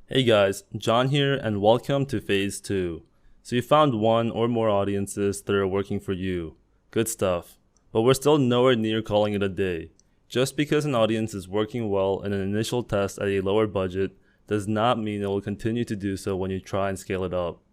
Hey guys, John here and welcome to Phase 2. So you found one or more audiences that are working for you. Good stuff. But we're still nowhere near calling it a day. Just because an audience is working well in an initial test at a lower budget does not mean it will continue to do so when you try and scale it up.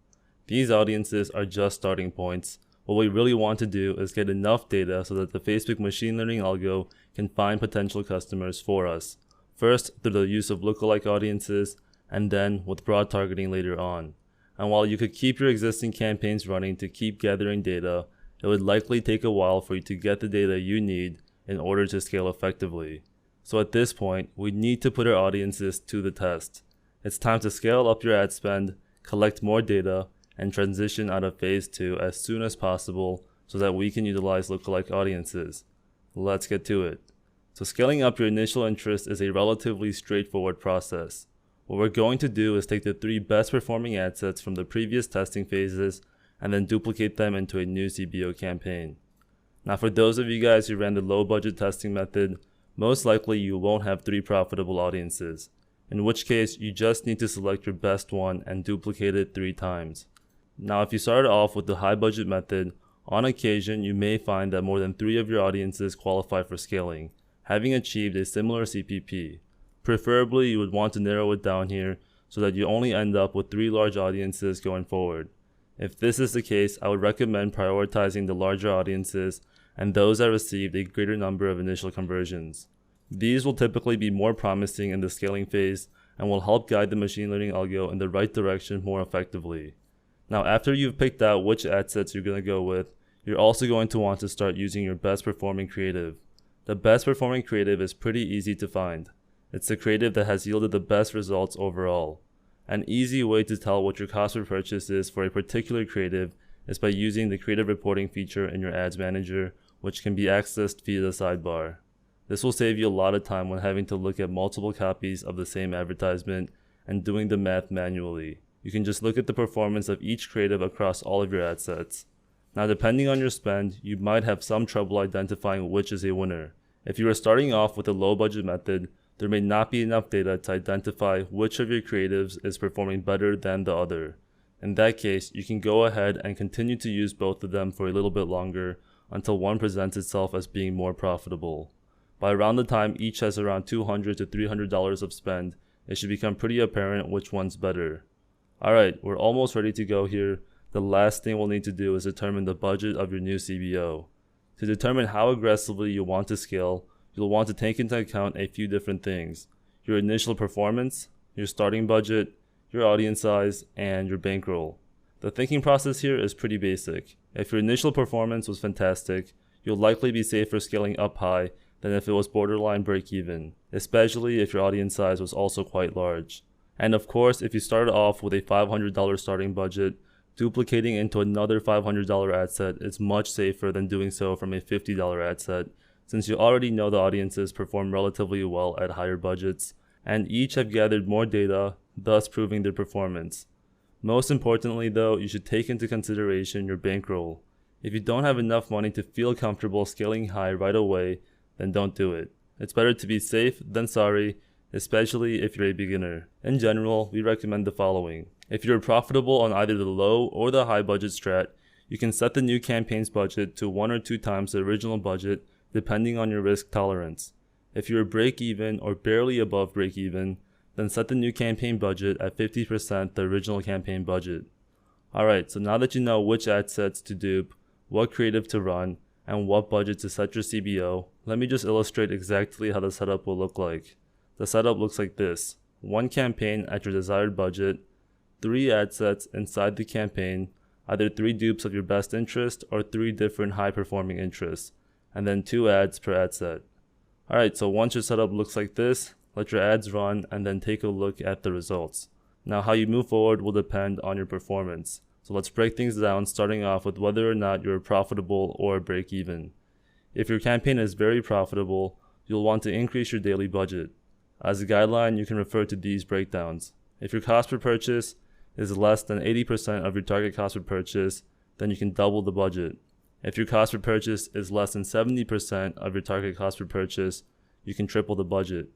These audiences are just starting points. What we really want to do is get enough data so that the Facebook machine learning algo can find potential customers for us. First, through the use of lookalike audiences, and then with broad targeting later on. And while you could keep your existing campaigns running to keep gathering data, it would likely take a while for you to get the data you need in order to scale effectively. So at this point, we need to put our audiences to the test. It's time to scale up your ad spend, collect more data, and transition out of Phase 2 as soon as possible so that we can utilize lookalike audiences. Let's get to it. So scaling up your initial interest is a relatively straightforward process. What we're going to do is take the 3 best performing ad sets from the previous testing phases and then duplicate them into a new CBO campaign. Now for those of you guys who ran the low budget testing method, most likely you won't have 3 profitable audiences, in which case you just need to select your best one and duplicate it 3 times. Now if you started off with the high budget method, on occasion you may find that more than 3 of your audiences qualify for scaling, having achieved a similar CPP. Preferably, you would want to narrow it down here so that you only end up with 3 large audiences going forward. If this is the case, I would recommend prioritizing the larger audiences and those that received a greater number of initial conversions. These will typically be more promising in the scaling phase and will help guide the machine learning algo in the right direction more effectively. Now, after you've picked out which ad sets you're going to go with, you're also going to want to start using your best performing creative. The best performing creative is pretty easy to find. It's the creative that has yielded the best results overall. An easy way to tell what your cost per purchase is for a particular creative is by using the creative reporting feature in your ads manager, which can be accessed via the sidebar. This will save you a lot of time when having to look at multiple copies of the same advertisement and doing the math manually. You can just look at the performance of each creative across all of your ad sets. Now depending on your spend, you might have some trouble identifying which is a winner. If you are starting off with a low budget method, there may not be enough data to identify which of your creatives is performing better than the other. In that case, you can go ahead and continue to use both of them for a little bit longer until one presents itself as being more profitable. By around the time each has around $200 to $300 of spend, it should become pretty apparent which one's better. Alright, we're almost ready to go here. The last thing we'll need to do is determine the budget of your new CBO. To determine how aggressively you want to scale, you'll want to take into account a few different things: your initial performance, your starting budget, your audience size, and your bankroll. The thinking process here is pretty basic. If your initial performance was fantastic, you'll likely be safer scaling up high than if it was borderline break-even, especially if your audience size was also quite large. And of course, if you started off with a $500 starting budget, duplicating into another $500 ad set is much safer than doing so from a $50 ad set, since you already know the audiences perform relatively well at higher budgets, and each have gathered more data, thus proving their performance. Most importantly though, you should take into consideration your bankroll. If you don't have enough money to feel comfortable scaling high right away, then don't do it. It's better to be safe than sorry, especially if you're a beginner. In general, we recommend the following. If you're profitable on either the low or the high budget strat, you can set the new campaign's budget to 1 or 2 times the original budget depending on your risk tolerance. If you're break-even or barely above break-even, then set the new campaign budget at 50% the original campaign budget. Alright, so now that you know which ad sets to dupe, what creative to run, and what budget to set your CBO, let me just illustrate exactly how the setup will look like. The setup looks like this: 1 campaign at your desired budget, 3 ad sets inside the campaign, either 3 dupes of your best interest or 3 different high performing interests, and then 2 ads per ad set. Alright, so once your setup looks like this, let your ads run and then take a look at the results. Now how you move forward will depend on your performance. So let's break things down, starting off with whether or not you're profitable or break even. If your campaign is very profitable, you'll want to increase your daily budget. As a guideline, you can refer to these breakdowns. If your cost per purchase is less than 80% of your target cost per purchase, then you can double the budget. If your cost per purchase is less than 70% of your target cost per purchase, you can triple the budget.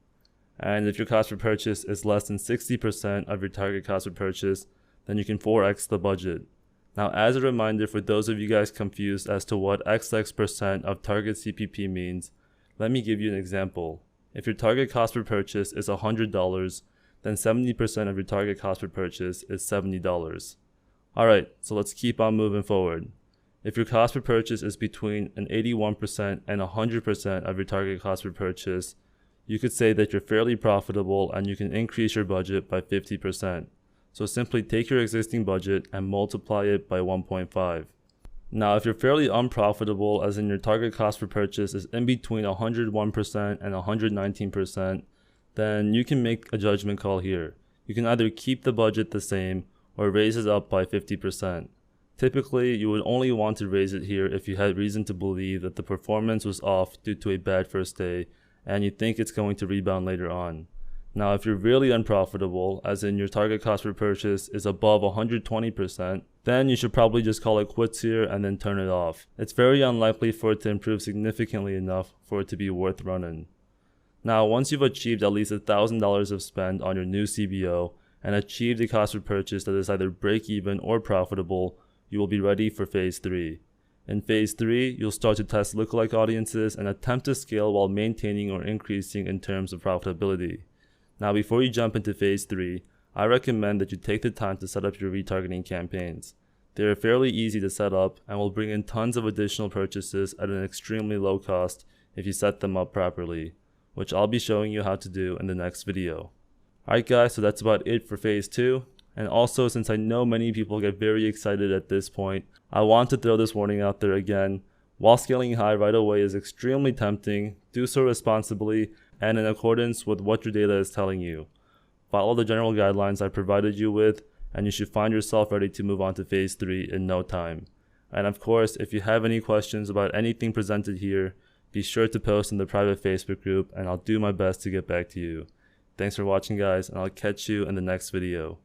And if your cost per purchase is less than 60% of your target cost per purchase, then you can 4x the budget. Now, as a reminder for those of you guys confused as to what XX% of target CPP means, let me give you an example. If your target cost per purchase is $100, then 70% of your target cost per purchase is $70. Alright, so let's keep on moving forward. If your cost per purchase is between an 81% and 100% of your target cost per purchase, you could say that you're fairly profitable and you can increase your budget by 50%. So simply take your existing budget and multiply it by 1.5. Now, if you're fairly unprofitable, as in your target cost per purchase is in between 101% and 119%, then you can make a judgment call here. You can either keep the budget the same or raise it up by 50%. Typically, you would only want to raise it here if you had reason to believe that the performance was off due to a bad first day and you think it's going to rebound later on. Now, if you're really unprofitable, as in your target cost per purchase is above 120%, then you should probably just call it quits here and then turn it off. It's very unlikely for it to improve significantly enough for it to be worth running. Now, once you've achieved at least $1,000 of spend on your new CBO and achieved a cost per purchase that is either break even or profitable, you will be ready for phase 3. In phase 3, you'll start to test lookalike audiences and attempt to scale while maintaining or increasing in terms of profitability. Now, before you jump into phase 3, I recommend that you take the time to set up your retargeting campaigns. They are fairly easy to set up and will bring in tons of additional purchases at an extremely low cost if you set them up properly, which I'll be showing you how to do in the next video. Alright guys, so that's about it for phase 2. And also, since I know many people get very excited at this point, I want to throw this warning out there again. While scaling high right away is extremely tempting, do so responsibly and in accordance with what your data is telling you. Follow the general guidelines I provided you with, and you should find yourself ready to move on to phase 3 in no time. And of course, if you have any questions about anything presented here, be sure to post in the private Facebook group and I'll do my best to get back to you. Thanks for watching guys, and I'll catch you in the next video.